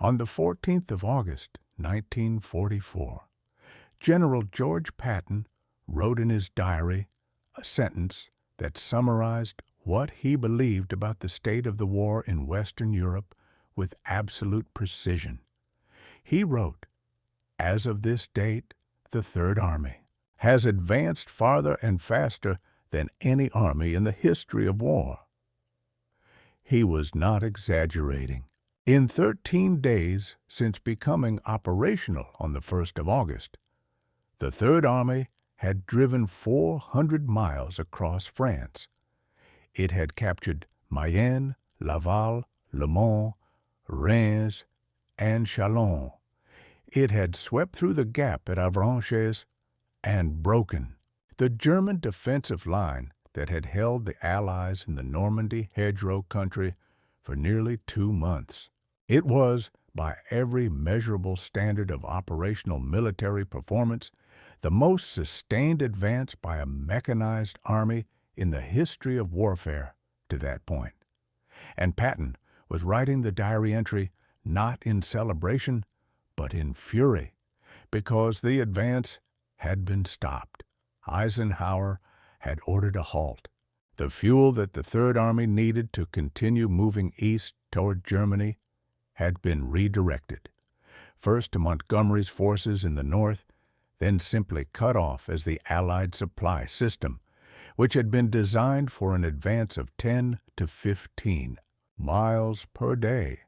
On the 14th of August, 1944, General George Patton wrote in his diary a sentence that summarized what he believed about the state of the war in Western Europe with absolute precision. He wrote, "As of this date, the Third Army has advanced farther and faster than any army in the history of war." He was not exaggerating. In 13 days since becoming operational on the 1st of August, the Third Army had driven 400 miles across France. It had captured Mayenne, Laval, Le Mans, Reims, and Chalon. It had swept through the gap at Avranches and broken the German defensive line that had held the Allies in the Normandy hedgerow country for nearly 2 months. It was, by every measurable standard of operational military performance, the most sustained advance by a mechanized army in the history of warfare to that point. And Patton was writing the diary entry not in celebration, but in fury, because the advance had been stopped. Eisenhower had ordered a halt. The fuel that the Third Army needed to continue moving east toward Germany had been redirected, first to Montgomery's forces in the north, then simply cut off as the Allied supply system, which had been designed for an advance of 10 to 15 miles per day,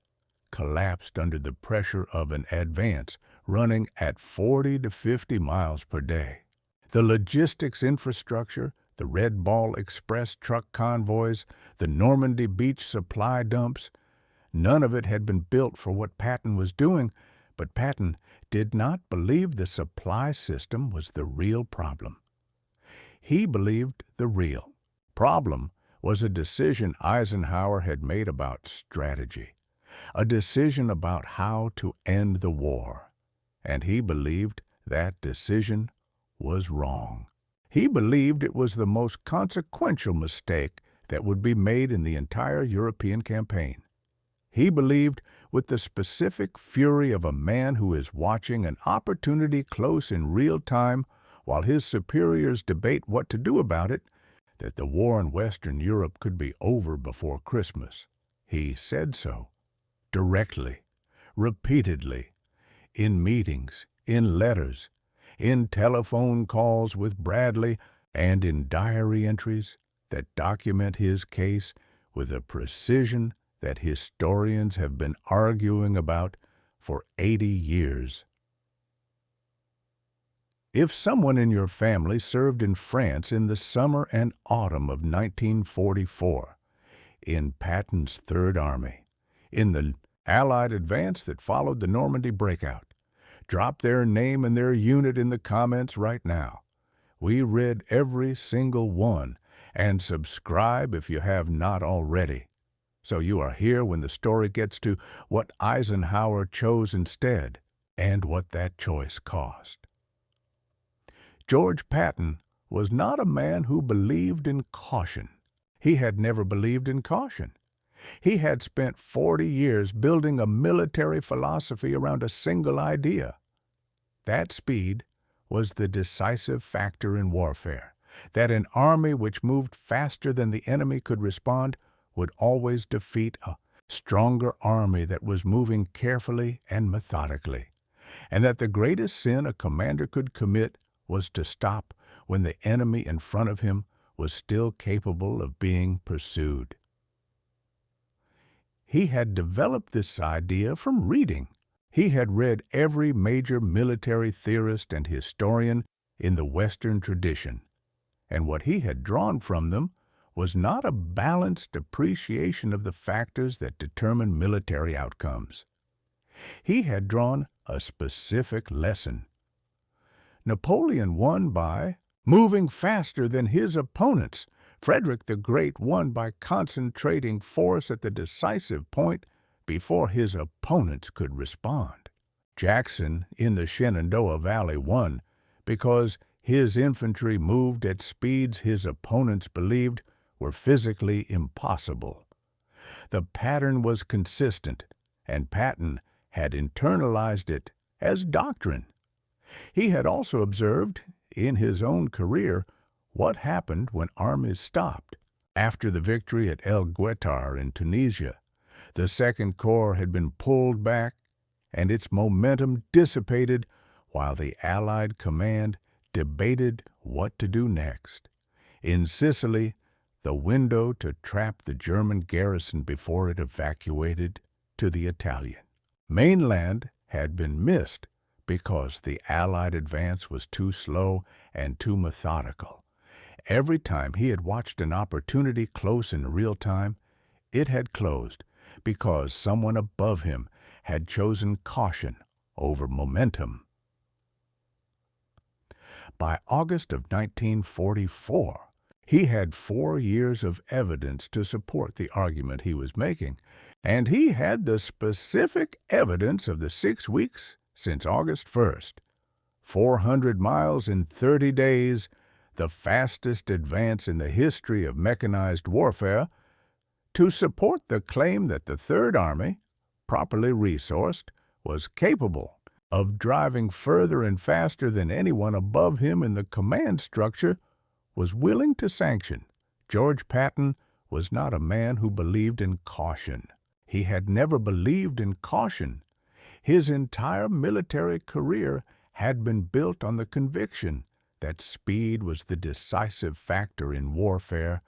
collapsed under the pressure of an advance running at 40 to 50 miles per day. The logistics infrastructure, the Red Ball Express truck convoys, the Normandy Beach supply dumps, none of it had been built for what Patton was doing, but Patton did not believe the supply system was the real problem. He believed the real problem was a decision Eisenhower had made about strategy, a decision about how to end the war, and he believed that decision was wrong. He believed it was the most consequential mistake that would be made in the entire European campaign. He believed, with the specific fury of a man who is watching an opportunity close in real time while his superiors debate what to do about it, that the war in Western Europe could be over before Christmas. He said so, directly, repeatedly, in meetings, in letters, in telephone calls with Bradley, and in diary entries that document his case with a precision that historians have been arguing about for 80 years. If someone in your family served in France in the summer and autumn of 1944, in Patton's Third Army, in the Allied advance that followed the Normandy Breakout, drop their name and their unit in the comments right now. We read every single one, and subscribe if you have not already, so you are here when the story gets to what Eisenhower chose instead and what that choice cost. George Patton was not a man who believed in caution. He had never believed in caution. He had spent 40 years building a military philosophy around a single idea. That speed was the decisive factor in warfare, that an army which moved faster than the enemy could respond would always defeat a stronger army that was moving carefully and methodically, and that the greatest sin a commander could commit was to stop when the enemy in front of him was still capable of being pursued. He had developed this idea from reading. He had read every major military theorist and historian in the Western tradition, and what he had drawn from them was not a balanced appreciation of the factors that determine military outcomes. He had drawn a specific lesson. Napoleon won by moving faster than his opponents. Frederick the Great won by concentrating force at the decisive point before his opponents could respond. Jackson in the Shenandoah Valley won because his infantry moved at speeds his opponents believed were physically impossible. The pattern was consistent, and Patton had internalized it as doctrine. He had also observed, in his own career, what happened when armies stopped. After the victory at El Guetar in Tunisia, the Second Corps had been pulled back and its momentum dissipated while the Allied command debated what to do next. In Sicily, the window to trap the German garrison before it evacuated to the Italian mainland had been missed because the Allied advance was too slow and too methodical. Every time he had watched an opportunity close in real time, it had closed because someone above him had chosen caution over momentum. By August of 1944, he had 4 years of evidence to support the argument he was making, and he had the specific evidence of the 6 weeks since August 1st. 400 miles in 30 days, the fastest advance in the history of mechanized warfare, to support the claim that the Third Army, properly resourced, was capable of driving further and faster than anyone above him in the command structure was willing to sanction. George Patton was not a man who believed in caution. He had never believed in caution. His entire military career had been built on the conviction that speed was the decisive factor in warfare,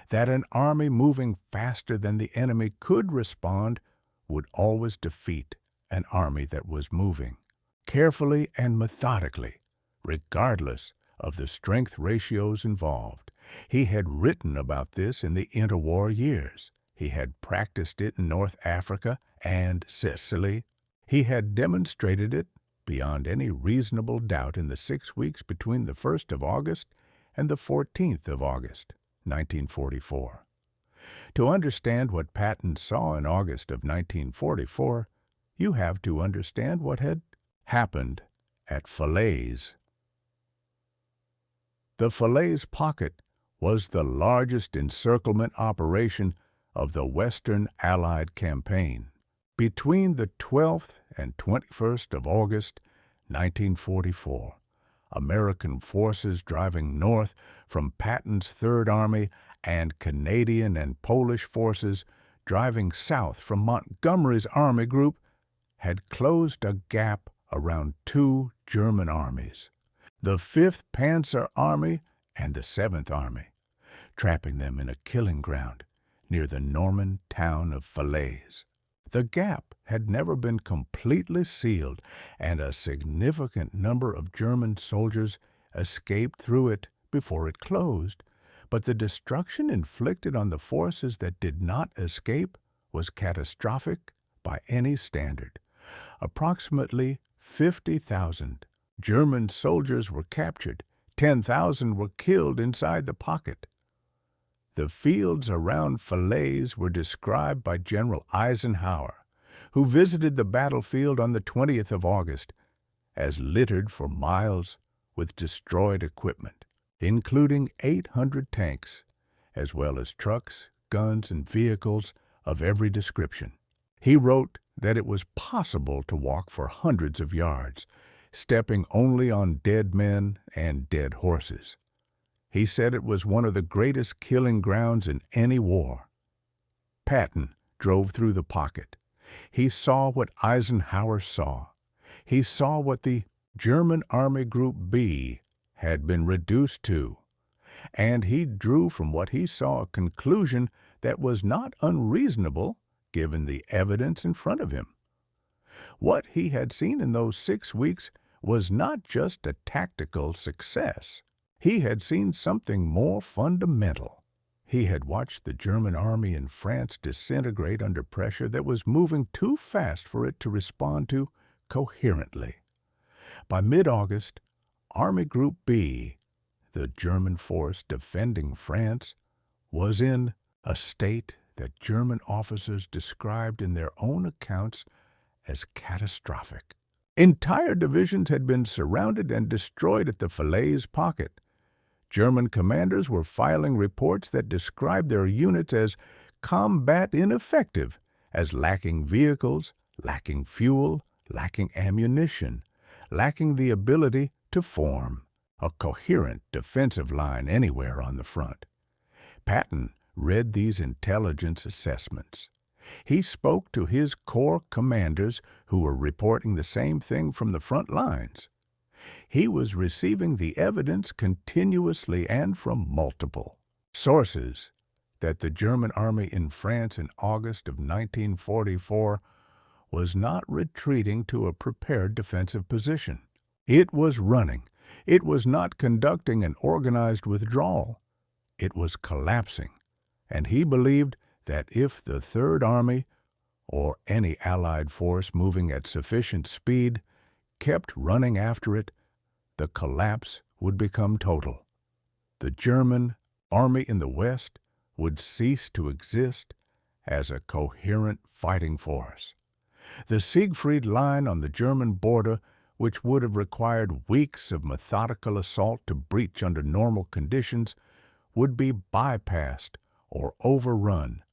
that an army moving faster than the enemy could respond would always defeat an army that was moving carefully and methodically, regardless of the strength ratios involved. He had written about this in the interwar years. He had practiced it in North Africa and Sicily. He had demonstrated it beyond any reasonable doubt in the 6 weeks between the 1st of August and the 14th of August, 1944. To understand what Patton saw in August of 1944, you have to understand what had happened at Falaise. The Falaise pocket was the largest encirclement operation of the Western Allied campaign. Between the 12th and 21st of August, 1944, American forces driving north from Patton's Third Army and Canadian and Polish forces driving south from Montgomery's army group had closed a gap around 2 German armies, the 5th Panzer Army and the 7th Army, trapping them in a killing ground near the Norman town of Falaise. The gap had never been completely sealed, and a significant number of German soldiers escaped through it before it closed, but the destruction inflicted on the forces that did not escape was catastrophic by any standard. Approximately 50,000 German soldiers were captured. 10,000 were killed inside the pocket. The fields around Falaise were described by General Eisenhower, who visited the battlefield on the 20th of August, as littered for miles with destroyed equipment, including 800 tanks, as well as trucks, guns, and vehicles of every description. He wrote that it was possible to walk for hundreds of yards, stepping only on dead men and dead horses. He said it was one of the greatest killing grounds in any war. Patton drove through the pocket. He saw what Eisenhower saw. He saw what the German Army Group B had been reduced to, and he drew from what he saw a conclusion that was not unreasonable given the evidence in front of him. What he had seen in those 6 weeks was not just a tactical success. He had seen something more fundamental. He had watched the German army in France disintegrate under pressure that was moving too fast for it to respond to coherently. By mid-August, Army Group B, the German force defending France, was in a state that German officers described in their own accounts as catastrophic. Entire divisions had been surrounded and destroyed at the Falaise pocket. German commanders were filing reports that described their units as combat ineffective, as lacking vehicles, lacking fuel, lacking ammunition, lacking the ability to form a coherent defensive line anywhere on the front. Patton read these intelligence assessments. He spoke to his corps commanders who were reporting the same thing from the front lines. He was receiving the evidence continuously and from multiple sources that the German army in France in August of 1944 was not retreating to a prepared defensive position. It was running. It was not conducting an organized withdrawal. It was collapsing, and he believed that if the Third Army, or any Allied force moving at sufficient speed, kept running after it, the collapse would become total. The German army in the West would cease to exist as a coherent fighting force. The Siegfried Line on the German border, which would have required weeks of methodical assault to breach under normal conditions, would be bypassed or overrun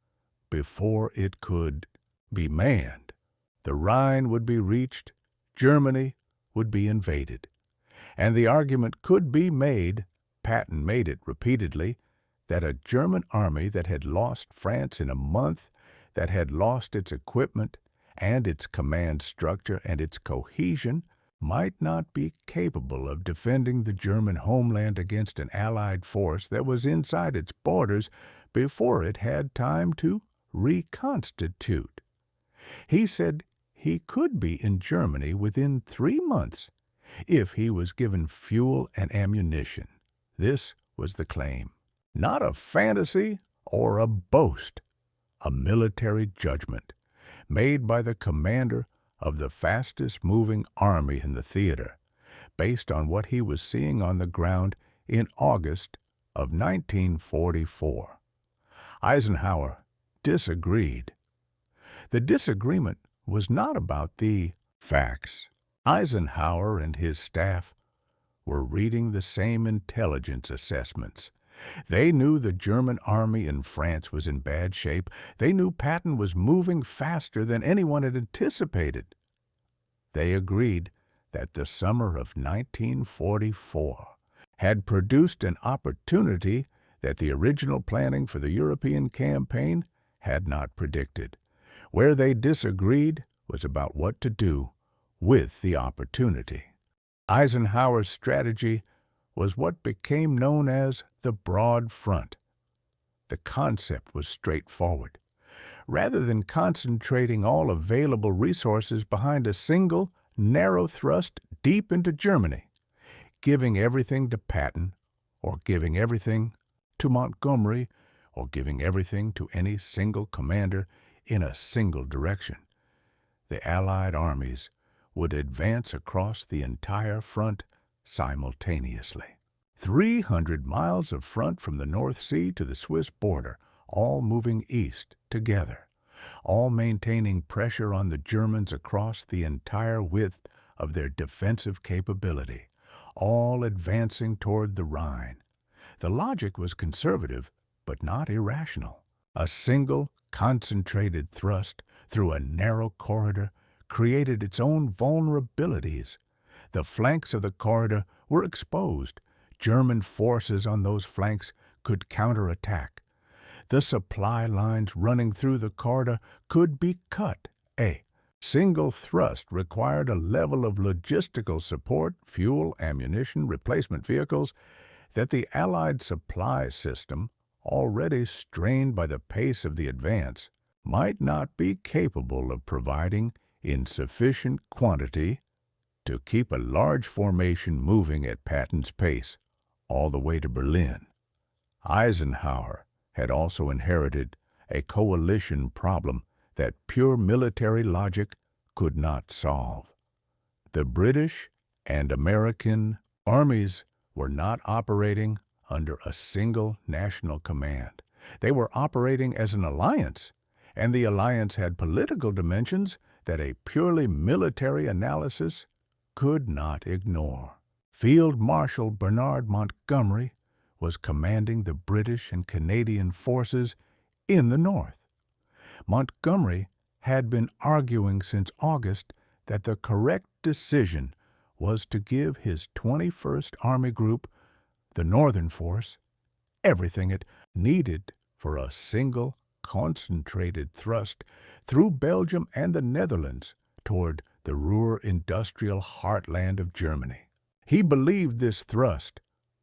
before it could be manned. The Rhine would be reached, Germany would be invaded. And the argument could be made, Patton made it repeatedly, that a German army that had lost France in a month, that had lost its equipment and its command structure and its cohesion, might not be capable of defending the German homeland against an Allied force that was inside its borders before it had time to reconstitute. He said he could be in Germany within 3 months if he was given fuel and ammunition. This was the claim. Not a fantasy or a boast, a military judgment made by the commander of the fastest-moving army in the theater, based on what he was seeing on the ground in August of 1944. Eisenhower disagreed. The disagreement was not about the facts. Eisenhower and his staff were reading the same intelligence assessments. They knew the German army in France was in bad shape. They knew Patton was moving faster than anyone had anticipated. They agreed that the summer of 1944 had produced an opportunity that the original planning for the European campaign had not predicted. Where they disagreed was about what to do with the opportunity. Eisenhower's strategy was what became known as the broad front. The concept was straightforward. Rather than concentrating all available resources behind a single, narrow thrust deep into Germany, giving everything to Patton, or giving everything to Montgomery, or giving everything to any single commander in a single direction, the Allied armies would advance across the entire front simultaneously. 300 miles of front from the North Sea to the Swiss border, all moving east together, all maintaining pressure on the Germans across the entire width of their defensive capability, all advancing toward the Rhine. The logic was conservative, but not irrational. A single, concentrated thrust through a narrow corridor created its own vulnerabilities. The flanks of the corridor were exposed. German forces on those flanks could counterattack. The supply lines running through the corridor could be cut. A single thrust required a level of logistical support, fuel, ammunition, replacement vehicles, that the Allied supply system, already strained by the pace of the advance, might not be capable of providing in sufficient quantity to keep a large formation moving at Patton's pace all the way to Berlin. Eisenhower had also inherited a coalition problem that pure military logic could not solve. The British and American armies were not operating under a single national command. They were operating as an alliance, and the alliance had political dimensions that a purely military analysis could not ignore. Field Marshal Bernard Montgomery was commanding the British and Canadian forces in the north. Montgomery had been arguing since August that the correct decision was to give his 21st Army Group, the Northern Force, everything it needed for a single concentrated thrust through Belgium and the Netherlands toward the Ruhr industrial heartland of Germany. He believed this thrust,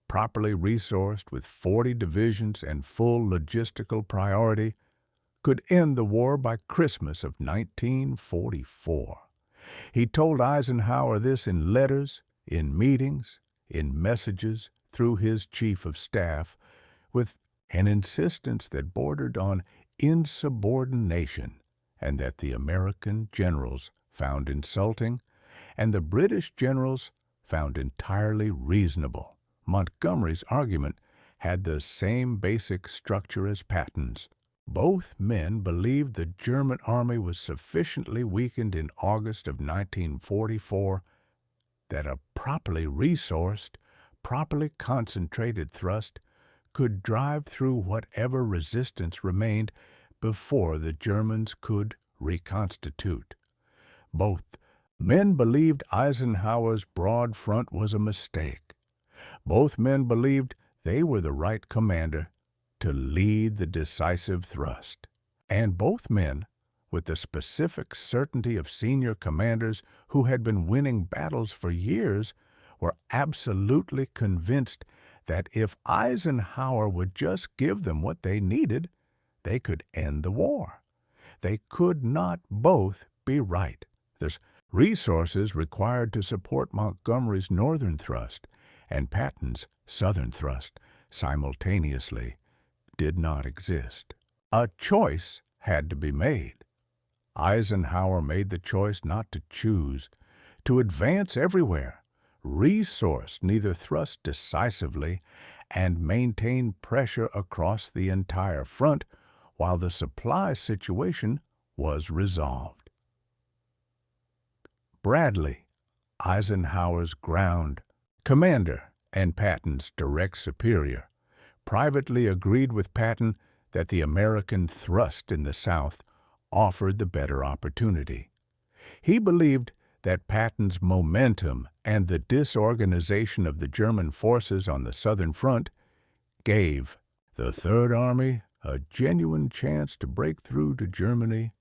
properly resourced with 40 divisions and full logistical priority, could end the war by Christmas of 1944. He told Eisenhower this in letters, in meetings, in messages through his chief of staff, with an insistence that bordered on insubordination and that the American generals found insulting and the British generals found entirely reasonable. Montgomery's argument had the same basic structure as Patton's. Both men believed the German army was sufficiently weakened in August of 1944 that a properly resourced, properly concentrated thrust could drive through whatever resistance remained before the Germans could reconstitute. Both men believed Eisenhower's broad front was a mistake. Both men believed they were the right commander to lead the decisive thrust. And both men, with the specific certainty of senior commanders who had been winning battles for years, were absolutely convinced that if Eisenhower would just give them what they needed, they could end the war. They could not both be right. There's resources required to support Montgomery's northern thrust and Patton's southern thrust simultaneously did not exist. A choice had to be made. Eisenhower made the choice not to choose, to advance everywhere, resource neither thrust decisively, and maintain pressure across the entire front while the supply situation was resolved. Bradley, Eisenhower's ground commander and Patton's direct superior, privately agreed with Patton that the American thrust in the South offered the better opportunity. He believed that Patton's momentum and the disorganization of the German forces on the Southern Front gave the Third Army a genuine chance to break through to Germany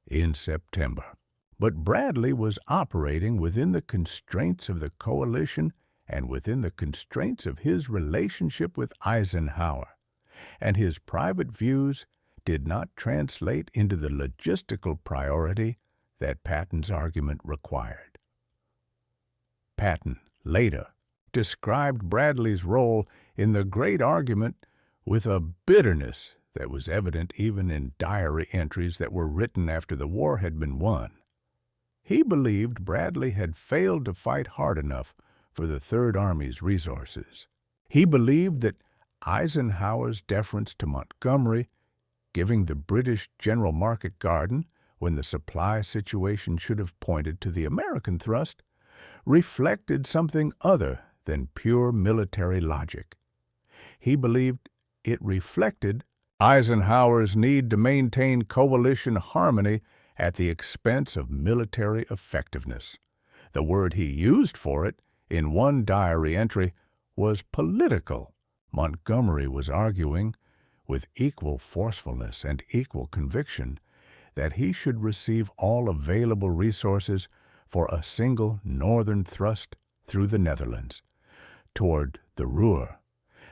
in September. But Bradley was operating within the constraints of the coalition and within the constraints of his relationship with Eisenhower, and his private views did not translate into the logistical priority that Patton's argument required. Patton later described Bradley's role in the great argument with a bitterness that was evident even in diary entries that were written after the war had been won. He believed Bradley had failed to fight hard enough for the Third Army's resources. He believed that Eisenhower's deference to Montgomery, giving the British General Market Garden when the supply situation should have pointed to the American thrust, reflected something other than pure military logic. He believed it reflected Eisenhower's need to maintain coalition harmony at the expense of military effectiveness. The word he used for it in one diary entry was political. Montgomery was arguing, with equal forcefulness and equal conviction, that he should receive all available resources for a single northern thrust through the Netherlands, toward the Ruhr,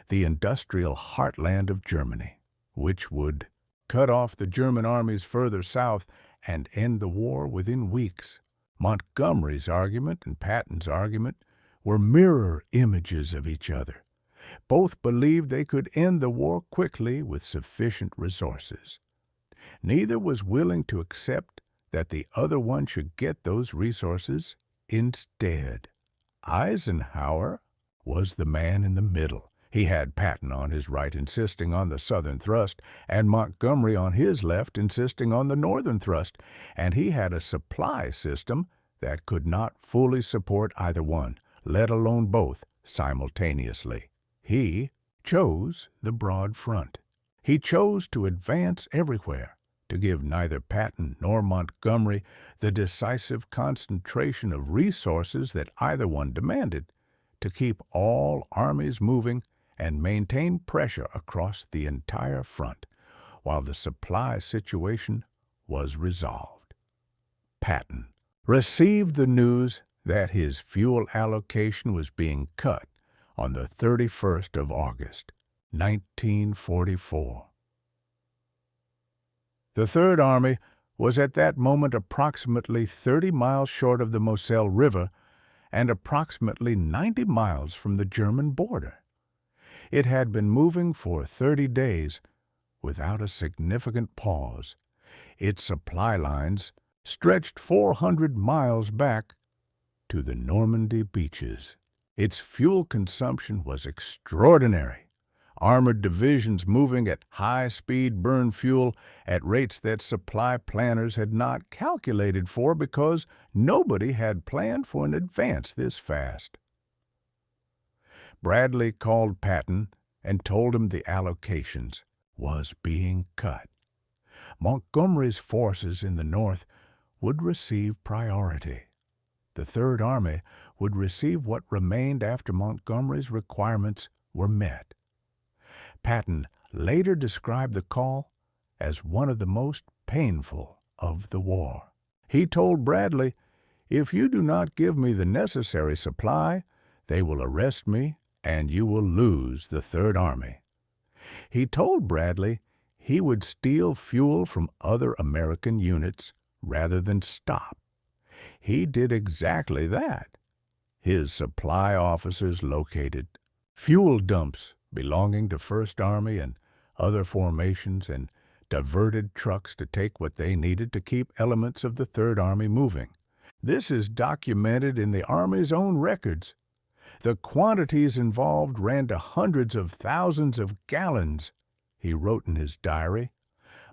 the industrial heartland of Germany, which would cut off the German armies further south and end the war within weeks. Montgomery's argument and Patton's argument were mirror images of each other. Both believed they could end the war quickly with sufficient resources. Neither was willing to accept that the other one should get those resources instead. Eisenhower was the man in the middle. He had Patton on his right insisting on the southern thrust, and Montgomery on his left insisting on the northern thrust, and he had a supply system that could not fully support either one, let alone both, simultaneously. He chose the broad front. He chose to advance everywhere, to give neither Patton nor Montgomery the decisive concentration of resources that either one demanded, to keep all armies moving and maintain pressure across the entire front, while the supply situation was resolved. Patton received the news that his fuel allocation was being cut on the 31st of August, 1944. The Third Army was at that moment approximately 30 miles short of the Moselle River and approximately 90 miles from the German border. It had been moving for 30 days without a significant pause. Its supply lines stretched 400 miles back to the Normandy beaches. Its fuel consumption was extraordinary. Armored divisions moving at high-speed burn fuel at rates that supply planners had not calculated for because nobody had planned for an advance this fast. Bradley called Patton and told him the allocations was being cut. Montgomery's forces in the north would receive priority. The Third Army would receive what remained after Montgomery's requirements were met. Patton later described the call as one of the most painful of the war. He told Bradley, "If you do not give me the necessary supply, they will arrest me and you will lose the Third Army." He told Bradley he would steal fuel from other American units rather than stop. He did exactly that. His supply officers located fuel dumps belonging to First Army and other formations and diverted trucks to take what they needed to keep elements of the Third Army moving. This is documented in the Army's own records. The quantities involved ran to hundreds of thousands of gallons. He wrote in his diary,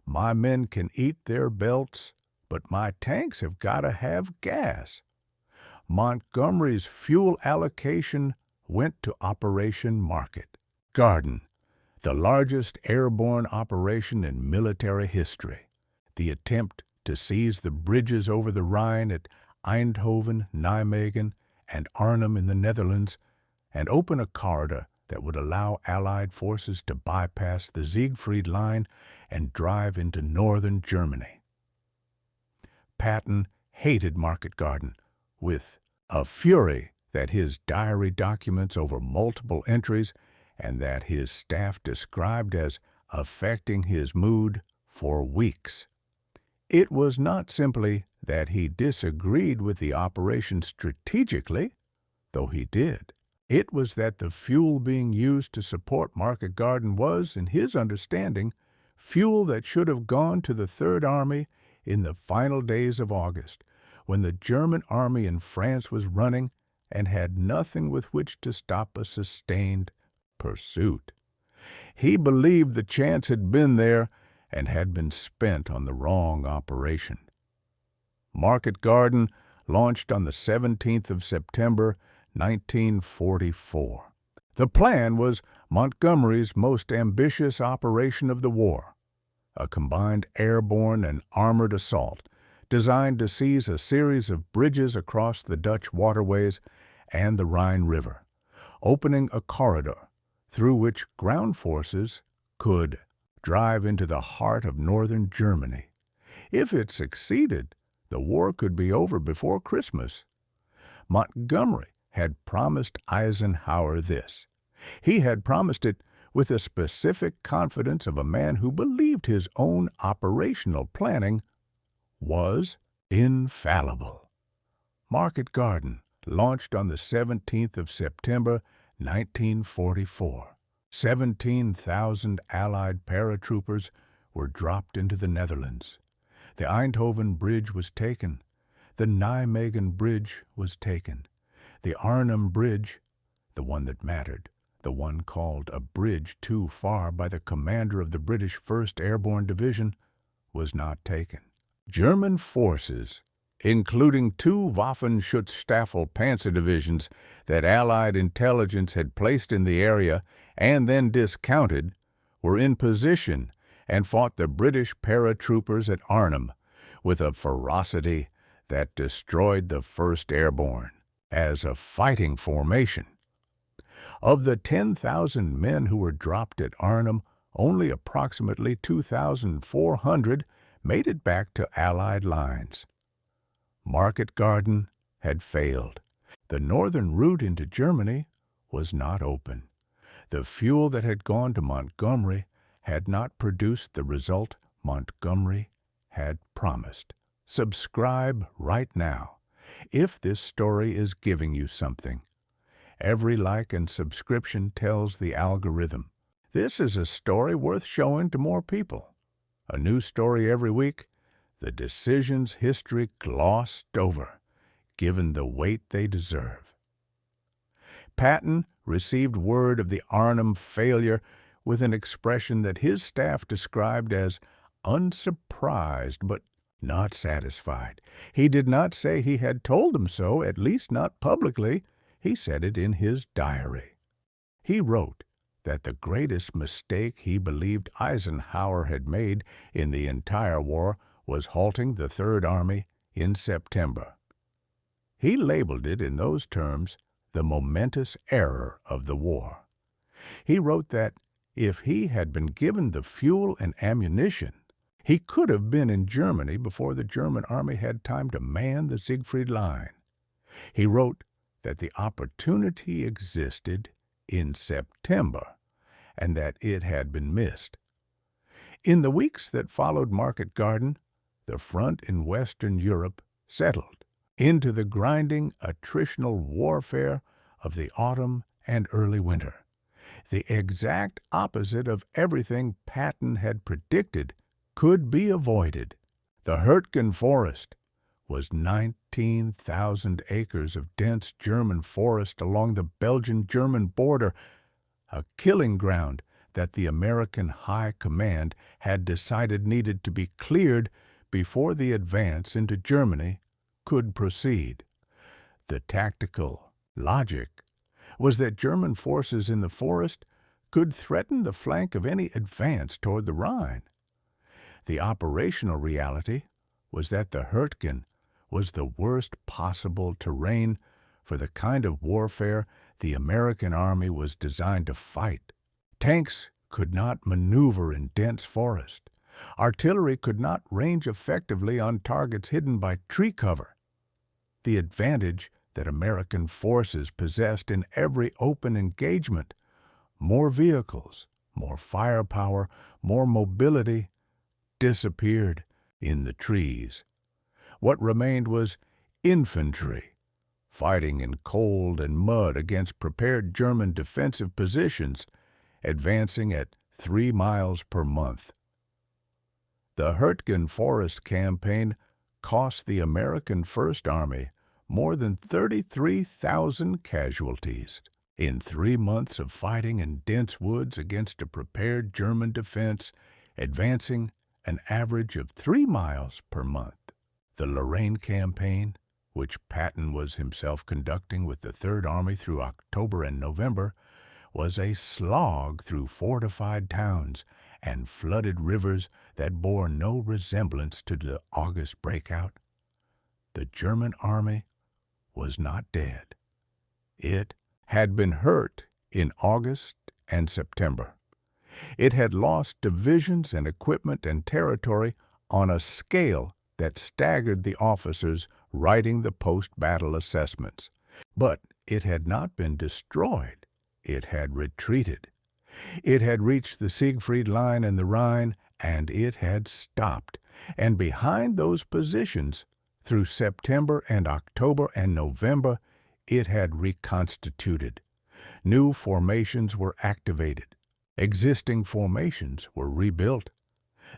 "My men can eat their belts, but my tanks have got to have gas." Montgomery's fuel allocation went to Operation Market Garden, the largest airborne operation in military history. The attempt to seize the bridges over the Rhine at Eindhoven, Nijmegen, and Arnhem in the Netherlands, and open a corridor that would allow Allied forces to bypass the Siegfried Line and drive into northern Germany. Patton hated Market Garden with a fury that his diary documents over multiple entries and that his staff described as affecting his mood for weeks. It was not simply that he disagreed with the operation strategically, though he did. It was that the fuel being used to support Market Garden was, in his understanding, fuel that should have gone to the Third Army in the final days of August, when the German army in France was running and had nothing with which to stop a sustained pursuit. He believed the chance had been there and had been spent on the wrong operation. Market Garden launched on the 17th of September, 1944. The plan was Montgomery's most ambitious operation of the war, a combined airborne and armored assault designed to seize a series of bridges across the Dutch waterways and the Rhine River, opening a corridor through which ground forces could drive into the heart of northern Germany. If it succeeded, the war could be over before Christmas. Montgomery had promised Eisenhower this. He had promised it with the specific confidence of a man who believed his own operational planning was infallible. Market Garden launched on the 17th of September, 1944. 17,000 Allied paratroopers were dropped into the Netherlands. The Eindhoven Bridge was taken. The Nijmegen Bridge was taken. The Arnhem Bridge, the one that mattered, the one called a bridge too far by the commander of the British 1st Airborne Division, was not taken. German forces, including 2 Waffenschutzstaffel Panzer divisions that Allied intelligence had placed in the area and then discounted, were in position and fought the British paratroopers at Arnhem with a ferocity that destroyed the 1st Airborne as a fighting formation. Of the 10,000 men who were dropped at Arnhem, only approximately 2,400 made it back to Allied lines. Market Garden had failed. The northern route into Germany was not open. The fuel that had gone to Montgomery had not produced the result Montgomery had promised. Subscribe right now if this story is giving you something. Every like and subscription tells the algorithm this is a story worth showing to more people. A new story every week, the decisions history glossed over, given the weight they deserve. Patton received word of the Arnhem failure with an expression that his staff described as unsurprised but not satisfied. He did not say he had told them so, at least not publicly. He said it in his diary. He wrote that the greatest mistake he believed Eisenhower had made in the entire war was halting the Third Army in September. He labeled it in those terms the momentous error of the war. He wrote that if he had been given the fuel and ammunition, he could have been in Germany before the German army had time to man the Siegfried Line. He wrote that the opportunity existed in September and that it had been missed. In the weeks that followed Market Garden, the front in Western Europe settled into the grinding attritional warfare of the autumn and early winter, the exact opposite of everything Patton had predicted could be avoided. The Hurtgen Forest was 19,000 acres of dense German forest along the Belgian-German border, a killing ground that the American High Command had decided needed to be cleared before the advance into Germany could proceed. The tactical logic was that German forces in the forest could threaten the flank of any advance toward the Rhine. The operational reality was that the Hurtgen was the worst possible terrain for the kind of warfare the American army was designed to fight. Tanks could not maneuver in dense forest. Artillery could not range effectively on targets hidden by tree cover. The advantage that American forces possessed in every open engagement, more vehicles, more firepower, more mobility, disappeared in the trees. What remained was infantry, fighting in cold and mud against prepared German defensive positions, advancing at 3 miles per month. The Hurtgen Forest Campaign cost the American First Army more than 33,000 casualties. In 3 months of fighting in dense woods against a prepared German defense, advancing an average of 3 miles per month. The Lorraine Campaign, which Patton was himself conducting with the Third Army through October and November, was a slog through fortified towns and flooded rivers that bore no resemblance to the August breakout. The German army was not dead. It had been hurt in August and September. It had lost divisions and equipment and territory on a scale that staggered the officers writing the post-battle assessments. But it had not been destroyed. It had retreated. It had reached the Siegfried Line and the Rhine, and it had stopped. And behind those positions, through September and October and November, it had reconstituted. New formations were activated. Existing formations were rebuilt.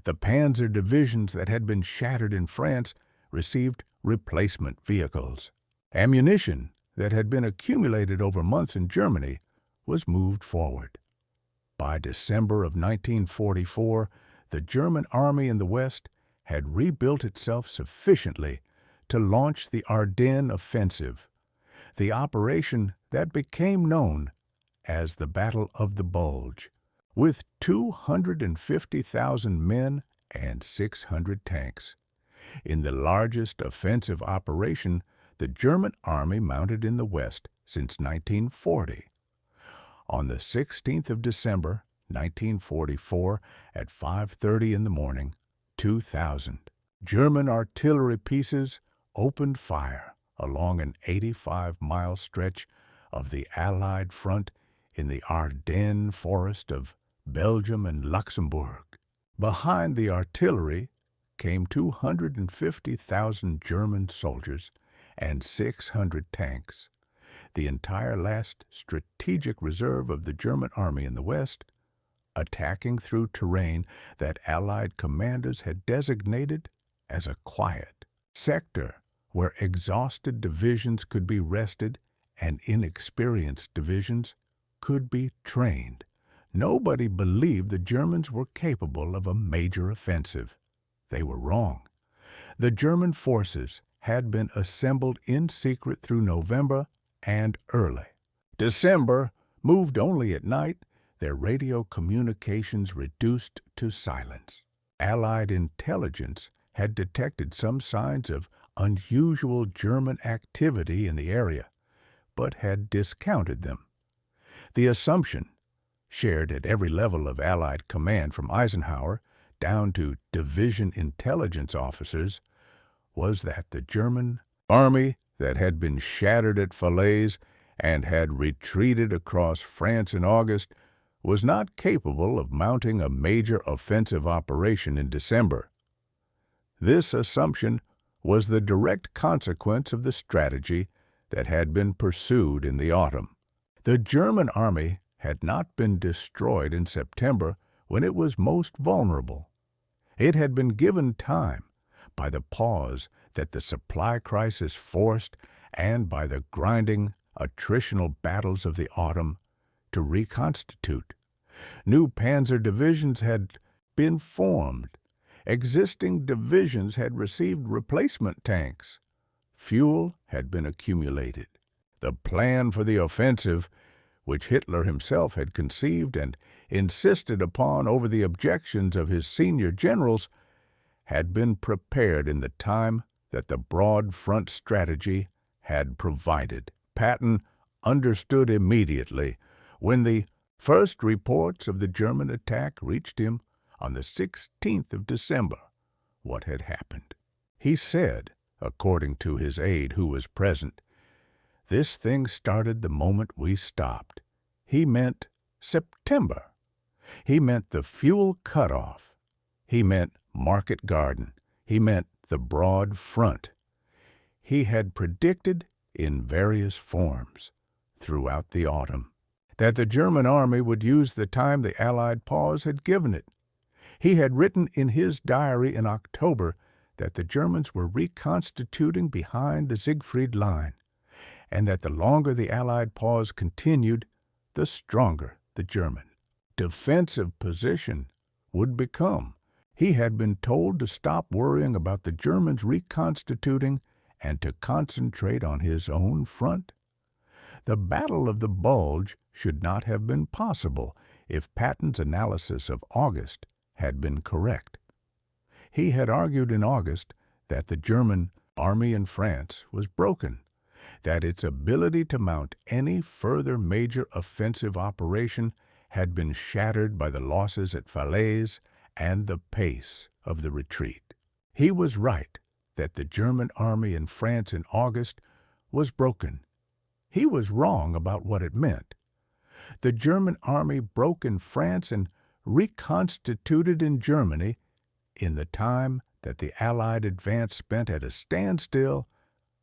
The panzer divisions that had been shattered in France received replacement vehicles. Ammunition that had been accumulated over months in Germany was moved forward. By December of 1944, the German army in the West had rebuilt itself sufficiently to launch the Ardennes offensive, the operation that became known as the Battle of the Bulge. with 250,000 men and 600 tanks. In the largest offensive operation the German army mounted in the West since 1940. On the 16th of December, 1944, at 5:30 in the morning, 2,000 German artillery pieces opened fire along an 85-mile stretch of the Allied front in the Ardennes forest of Belgium and Luxembourg. Behind the artillery came 250,000 German soldiers and 600 tanks, the entire last strategic reserve of the German army in the West, attacking through terrain that Allied commanders had designated as a quiet sector where exhausted divisions could be rested and inexperienced divisions could be trained. Nobody believed the Germans were capable of a major offensive. They were wrong. The German forces had been assembled in secret through November and early December, moved only at night, their radio communications reduced to silence. Allied intelligence had detected some signs of unusual German activity in the area, but had discounted them. The assumption, shared at every level of Allied command from Eisenhower down to division intelligence officers, was that the German army that had been shattered at Falaise and had retreated across France in August was not capable of mounting a major offensive operation in December. This assumption was the direct consequence of the strategy that had been pursued in the autumn. The German army had not been destroyed in September when it was most vulnerable. It had been given time by the pause that the supply crisis forced and by the grinding, attritional battles of the autumn to reconstitute. New panzer divisions had been formed. Existing divisions had received replacement tanks. Fuel had been accumulated. The plan for the offensive, which Hitler himself had conceived and insisted upon over the objections of his senior generals, had been prepared in the time that the broad front strategy had provided. Patton understood immediately when the first reports of the German attack reached him on the 16th of December what had happened. He said, according to his aide who was present, "This thing started the moment we stopped." He meant September. He meant the fuel cutoff. He meant Market Garden. He meant the broad front. He had predicted in various forms throughout the autumn that the German army would use the time the Allied pause had given it. He had written in his diary in October that the Germans were reconstituting behind the Siegfried Line, and that the longer the Allied pause continued, the stronger the German defensive position would become. He had been told to stop worrying about the Germans reconstituting and to concentrate on his own front. The Battle of the Bulge should not have been possible if Patton's analysis of August had been correct. He had argued in August that the German army in France was broken, that its ability to mount any further major offensive operation had been shattered by the losses at Falaise and the pace of the retreat. He was right that the German army in France in August was broken. He was wrong about what it meant. The German army broke in France and reconstituted in Germany in the time that the Allied advance spent at a standstill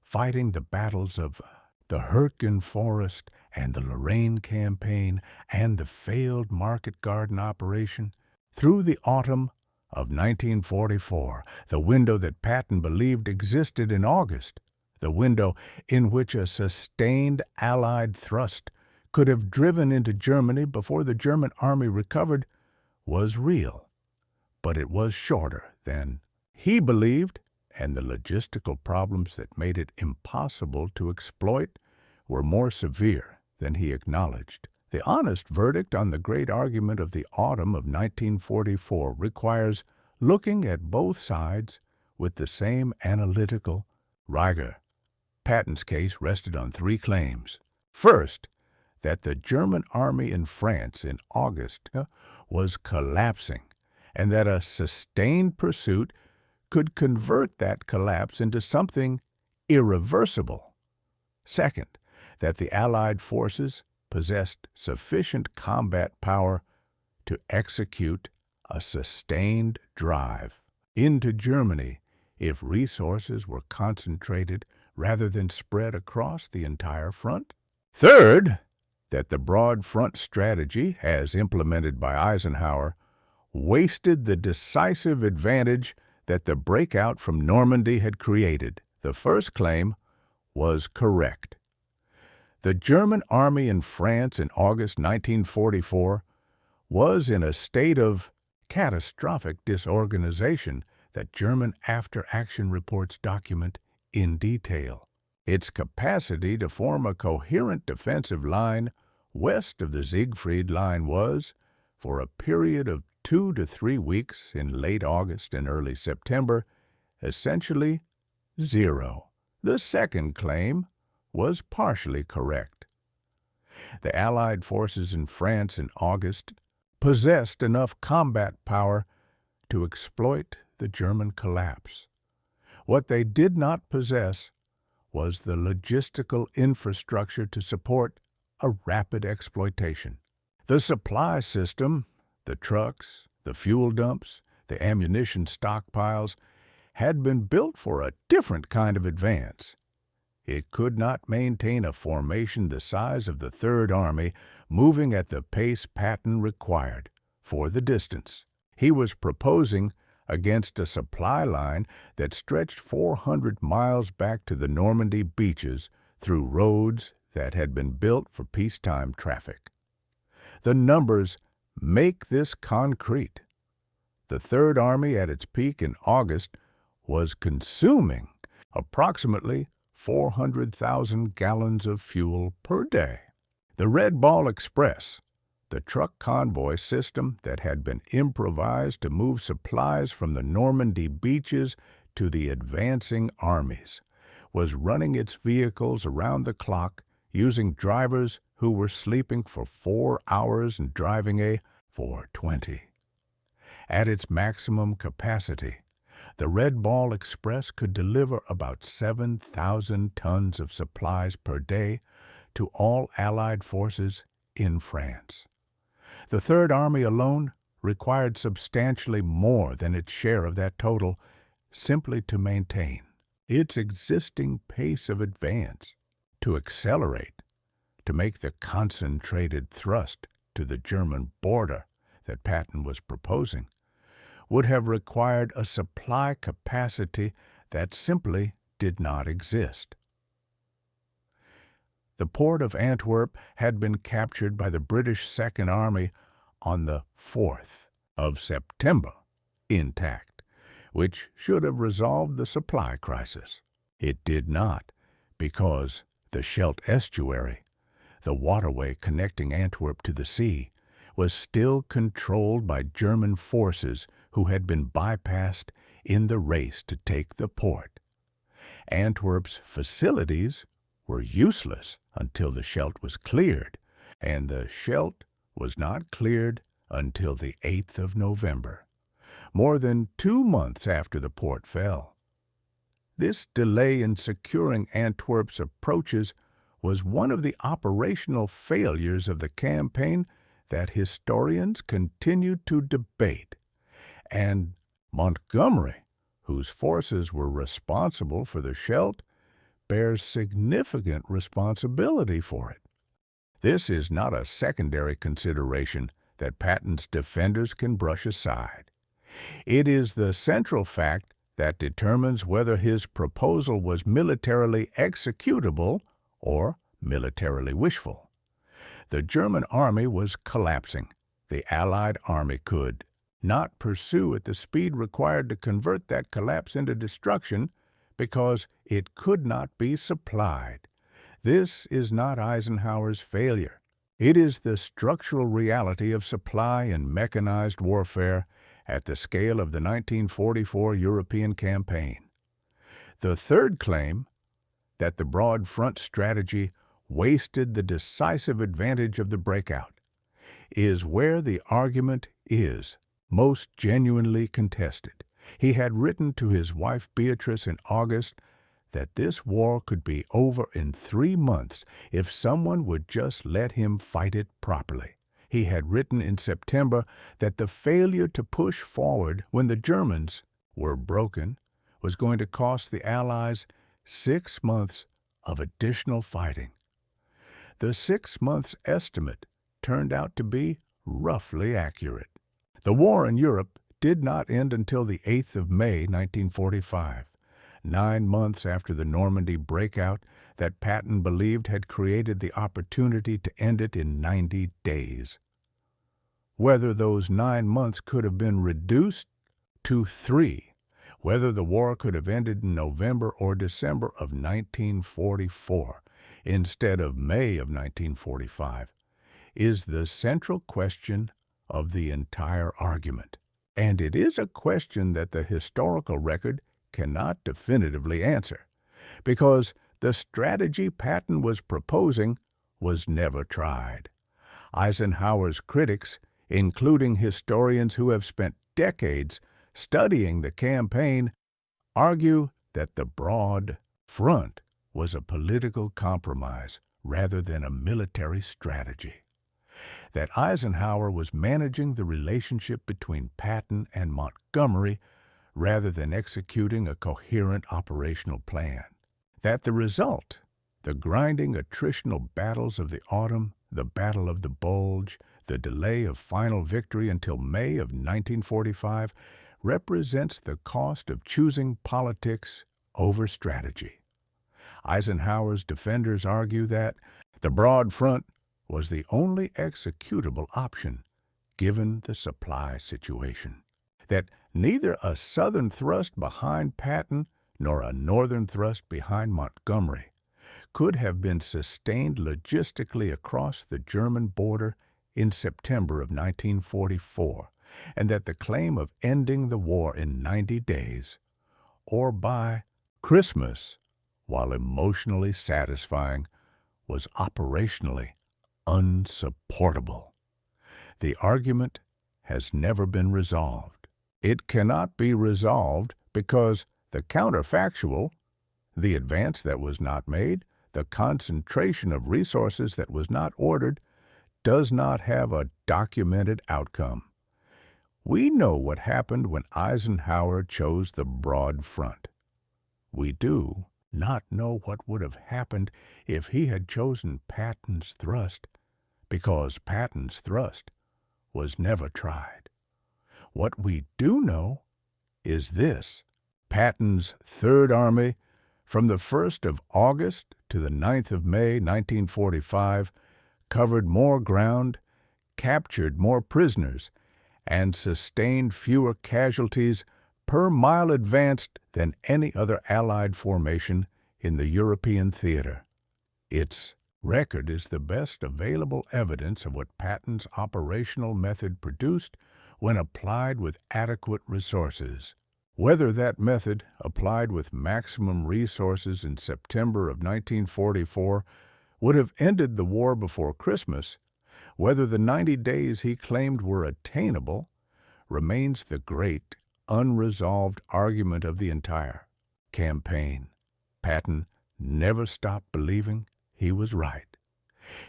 fighting the battles of the Hürtgen Forest and the Lorraine Campaign and the failed Market Garden operation. Through the autumn of 1944, the window that Patton believed existed in August, the window in which a sustained Allied thrust could have driven into Germany before the German army recovered, was real. But it was shorter than he believed, and the logistical problems that made it impossible to exploit were more severe than he acknowledged. The honest verdict on the great argument of the autumn of 1944 requires looking at both sides with the same analytical rigor. Patton's case rested on three claims. First, that the German army in France in August was collapsing, and that a sustained pursuit could convert that collapse into something irreversible. Second, that the Allied forces possessed sufficient combat power to execute a sustained drive into Germany if resources were concentrated rather than spread across the entire front. Third, that the broad front strategy, as implemented by Eisenhower, wasted the decisive advantage that the breakout from Normandy had created. The first claim was correct. The German army in France in August 1944 was in a state of catastrophic disorganization that German after-action reports document in detail. Its capacity to form a coherent defensive line west of the Siegfried Line was, for a period of 2 to 3 weeks in late August and early September, essentially zero. The second claim was partially correct. The Allied forces in France in August possessed enough combat power to exploit the German collapse. What they did not possess was the logistical infrastructure to support a rapid exploitation. The supply system, the trucks, the fuel dumps, the ammunition stockpiles, had been built for a different kind of advance. It could not maintain a formation the size of the Third Army, moving at the pace Patton required for the distance he was proposing against a supply line that stretched 400 miles back to the Normandy beaches through roads that had been built for peacetime traffic. The numbers make this concrete. The Third Army at its peak in August was consuming approximately 400,000 gallons of fuel per day. The Red Ball Express, the truck convoy system that had been improvised to move supplies from the Normandy beaches to the advancing armies, was running its vehicles around the clock using drivers who were sleeping for 4 hours and driving a 420. At its maximum capacity, the Red Ball Express could deliver about 7,000 tons of supplies per day to all Allied forces in France. The Third Army alone required substantially more than its share of that total simply to maintain its existing pace of advance. To accelerate, to make the concentrated thrust to the German border that Patton was proposing, would have required a supply capacity that simply did not exist. The port of Antwerp had been captured by the British Second Army on the 4th of September, intact, which should have resolved the supply crisis. It did not, because the Scheldt estuary, the waterway connecting Antwerp to the sea, was still controlled by German forces who had been bypassed in the race to take the port. Antwerp's facilities were useless until the Scheldt was cleared, and the Scheldt was not cleared until the 8th of November, more than 2 months after the port fell. This delay in securing Antwerp's approaches was one of the operational failures of the campaign that historians continue to debate, and Montgomery, whose forces were responsible for the Scheldt, bears significant responsibility for it. This is not a secondary consideration that Patton's defenders can brush aside. It is the central fact that determines whether his proposal was militarily executable or militarily wishful. The German army was collapsing. The Allied army could not pursue at the speed required to convert that collapse into destruction because it could not be supplied. This is not Eisenhower's failure. It is the structural reality of supply and mechanized warfare at the scale of the 1944 European campaign. The third claim, that the broad front strategy wasted the decisive advantage of the breakout, is where the argument is most genuinely contested. He had written to his wife Beatrice in August that this war could be over in 3 months if someone would just let him fight it properly. He had written in September that the failure to push forward when the Germans were broken was going to cost the Allies 6 months of additional fighting. The 6 months estimate turned out to be roughly accurate. The war in Europe did not end until the 8th of May, 1945, 9 months after the Normandy breakout that Patton believed had created the opportunity to end it in 90 days. Whether those 9 months could have been reduced to 3, whether the war could have ended in November or December of 1944 instead of May of 1945, is the central question of the entire argument. And it is a question that the historical record cannot definitively answer, because the strategy Patton was proposing was never tried. Eisenhower's critics, including historians who have spent decades studying the campaign, argue that the broad front was a political compromise rather than a military strategy, that Eisenhower was managing the relationship between Patton and Montgomery rather than executing a coherent operational plan, that the result, the grinding attritional battles of the autumn, the Battle of the Bulge, the delay of final victory until May of 1945, represents the cost of choosing politics over strategy. Eisenhower's defenders argue that the broad front was the only executable option given the supply situation, that neither a southern thrust behind Patton nor a northern thrust behind Montgomery could have been sustained logistically across the German border in September of 1944, and that the claim of ending the war in 90 days, or by Christmas, while emotionally satisfying, was operationally unsupportable. The argument has never been resolved. It cannot be resolved because the counterfactual, the advance that was not made, the concentration of resources that was not ordered, does not have a documented outcome. We know what happened when Eisenhower chose the broad front. We do not know what would have happened if he had chosen Patton's thrust, because Patton's thrust was never tried. What we do know is this: Patton's Third Army, from the 1st of August to the 9th of May 1945, covered more ground, captured more prisoners, and sustained fewer casualties per mile advanced than any other Allied formation in the European theater. Its record is the best available evidence of what Patton's operational method produced when applied with adequate resources. Whether that method, applied with maximum resources in September of 1944, would have ended the war before Christmas, whether the 90 days he claimed were attainable, remains the great, unresolved argument of the entire campaign. Patton never stopped believing he was right.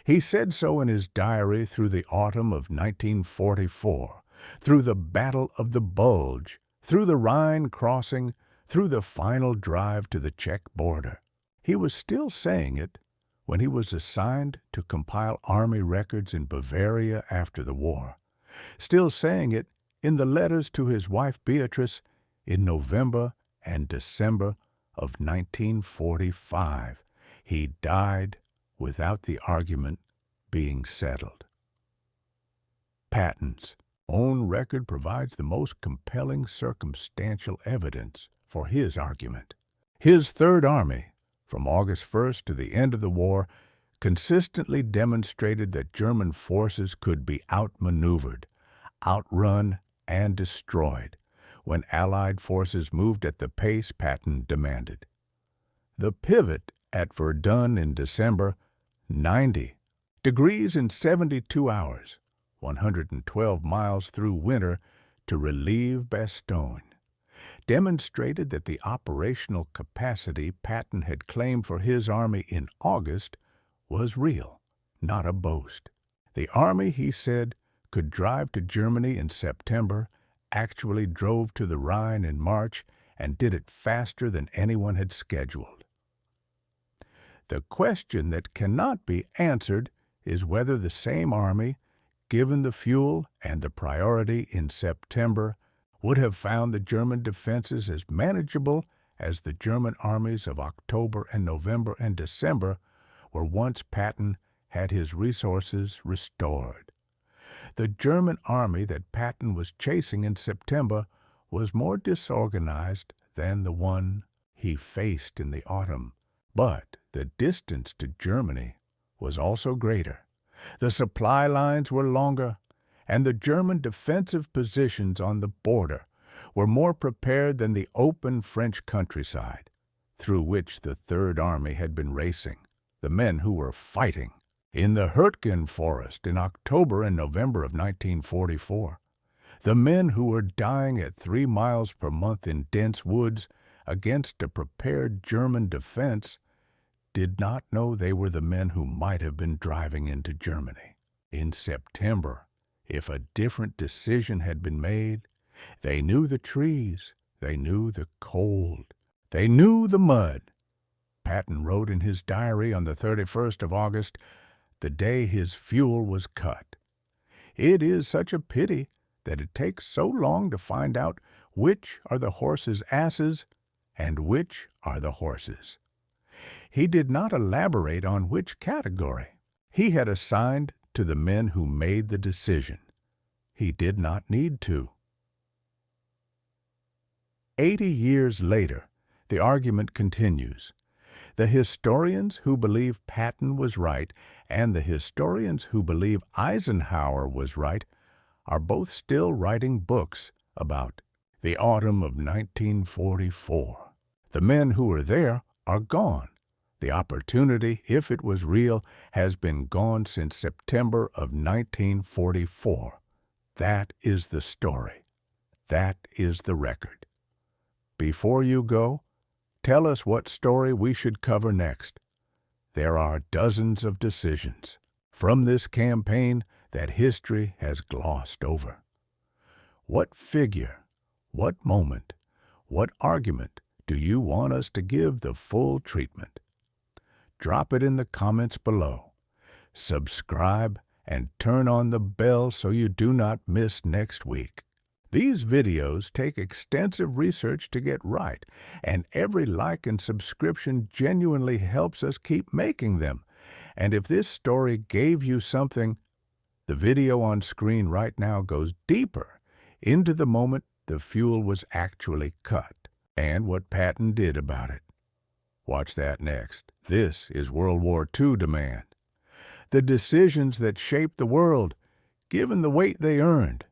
He said so in his diary through the autumn of 1944, through the Battle of the Bulge, through the Rhine crossing, through the final drive to the Czech border. He was still saying it when he was assigned to compile army records in Bavaria after the war, still saying it in the letters to his wife Beatrice in November and December of 1945. He died without the argument being settled. Patton's own record provides the most compelling circumstantial evidence for his argument. His Third Army, from August 1st to the end of the war, consistently demonstrated that German forces could be outmaneuvered, outrun, and destroyed when Allied forces moved at the pace Patton demanded. The pivot at Verdun in December, 90 degrees in 72 hours, 112 miles through winter to relieve Bastogne, demonstrated that the operational capacity Patton had claimed for his army in August was real, not a boast. The army, he said, could drive to Germany in September, actually drove to the Rhine in March, and did it faster than anyone had scheduled. The question that cannot be answered is whether the same army, given the fuel and the priority in September, would have found the German defenses as manageable as the German armies of October and November and December were once Patton had his resources restored. The German army that Patton was chasing in September was more disorganized than the one he faced in the autumn, but the distance to Germany was also greater. The supply lines were longer, and the German defensive positions on the border were more prepared than the open French countryside, through which the Third Army had been racing, the men who were fighting in the Hürtgen forest in October and November of 1944, the men who were dying at 3 miles per month in dense woods against a prepared German defense, did not know they were the men who might have been driving into Germany. In September, if a different decision had been made, they knew the trees, they knew the cold, they knew the mud. Patton wrote in his diary on the 31st of August, the day his fuel was cut. It is such a pity that it takes so long to find out which are the horses' asses and which are the horses. He did not elaborate on which category he had assigned to the men who made the decision. He did not need to. 80 years later, the argument continues. The historians who believe Patton was right and the historians who believe Eisenhower was right are both still writing books about the autumn of 1944. The men who were there are gone. The opportunity, if it was real, has been gone since September of 1944. That is the story. That is the record. Before you go, tell us what story we should cover next. There are dozens of decisions from this campaign that history has glossed over. What figure, what moment, what argument do you want us to give the full treatment? Drop it in the comments below. Subscribe and turn on the bell so you do not miss next week. These videos take extensive research to get right, and every like and subscription genuinely helps us keep making them. And if this story gave you something, the video on screen right now goes deeper into the moment the fuel was actually cut and what Patton did about it. Watch that next. This is World War II Demand. The decisions that shaped the world, given the weight they earned.